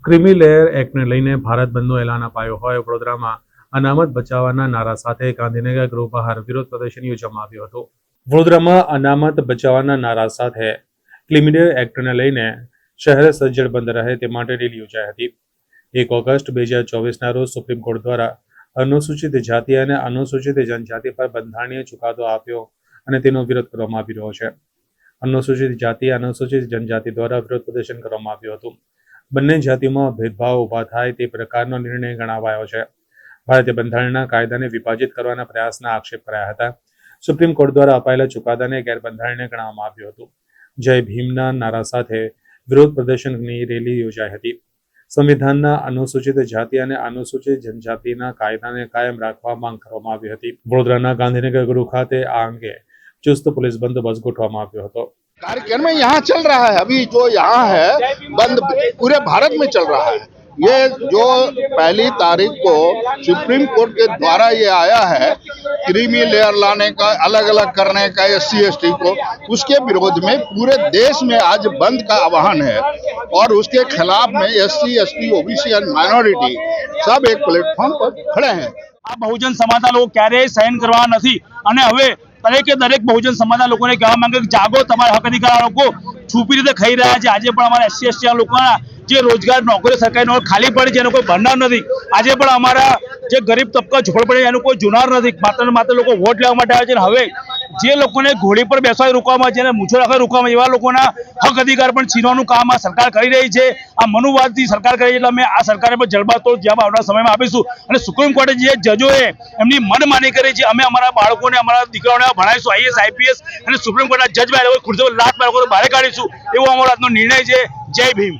Creamy layer એક્ટને લઈને ભારત બંધનું એલાન અપાયું હોય વડોદરામાં અનામત બચાવવાના નારા સાથે ગાંધીનગર ગૃહ બહાર વિરોધ પ્રદર્શન યોજવામાં આવ્યું હતું। વડોદરામાં અનામત બચાવવાના નારા સાથે ક્રિમી લેયર એક્ટને લઈને શહેર સજ્જડ બંધ રહે તે માટે રેલી યોજાઈ હતી। 1 ઓગસ્ટ 2024ના રોજ સુપ્રીમ કોર્ટ દ્વારા અનુસૂચિત જાતિ અને અનુસૂચિત જનજાતિ પર બંધારણીય ચુકાદો આપ્યો અને તેનો વિરોધ કરવામાં આવી રહ્યો છે। અનુસૂચિત જાતિ અનુસૂચિત જનજાતિ દ્વારા વિરોધ પ્રદર્શન કરવામાં આવ્યું હતું। બંને જાતિઓમાં ભેદભાવ ઊભા થાય તે પ્રકારનો નિર્ણય ગણાવાયો છે। ભારતીય બંધારણના કાયદાને વિભાજિત કરવાના પ્રયાસના આક્ષેપ કરાયા હતા। સુપ્રીમ કોર્ટ દ્વારા અપાયેલા ચુકાદાને ગેરબંધારણીય ગણવામાં આવ્યું હતું। જય ભીમના નારા સાથે વિરોધ પ્રદર્શનની રેલી યોજાઈ હતી। સંવિધાનના અનુસૂચિત જાતિ અને અનુસૂચિત જનજાતિના કાયદાને કાયમ રાખવા માંગ કરવામાં આવી હતી। વડોદરાના ગાંધીનગર ગૃહ ખાતે આ અંગે चुस्त पुलिस बंदोबस्त गोठवामा આવ્યો હતો। कार्यक्रम में यहाँ चल रहा है, अभी जो यहाँ है बंद पूरे भारत में चल रहा है। ये जो 1 तारीख को सुप्रीम कोर्ट के द्वारा ये आया है क्रीमी लेयर लाने का, अलग अलग करने का SC ST को, उसके विरोध में पूरे देश में आज बंद का आह्वान है और उसके खिलाफ में SC ST OBC and minority सब एक प्लेटफॉर्म पर खड़े हैं। આ બહુજન સમાજના લોકો ક્યારેય સહન કરવા નથી અને હવે દરેક બહુજન સમાજના લોકોને કહેવા માંગે કે જાગો, તમારા હક અધિકાર લોકો છુપી રીતે ખાઈ રહ્યા છે। આજે પણ અમારા SC ST લોકોના જે રોજગાર નોકરી સરકારી નોકરી ખાલી પડી છે એનો કોઈ ભરનાર નથી। આજે પણ અમારા જે ગરીબ તબકા ઝોપડપડી એનું કોઈ જુનાર નથી। માત્ર લોકો વોટ લેવા માટે આવે છે। હવે જે લોકોને ઘોડી પર બેસવા રોકવામાં છે અને મૂછો રાખવા રોકવામાં એવા લોકોના હક અધિકાર પણ છીનવાનું કામ આ સરકાર કરી રહી છે। આ મનુવાદની સરકાર કરી છે એટલે અમે આ સરકારે પર જડબાતોડ જવાબ આવનારા સમયમાં આપીશું અને સુપ્રીમ કોર્ટે જે જજોએ એમની મનમાની કરી છે અમે અમારા બાળકોને અમારા દીકરાઓને ભણાવીશું IAS IPS અને સુપ્રીમ કોર્ટના જજ બહાર ખુરશી પર લાત મારો બહાર કાઢીશું એવો અમારો આજનો નિર્ણય છે। જય ભીમ।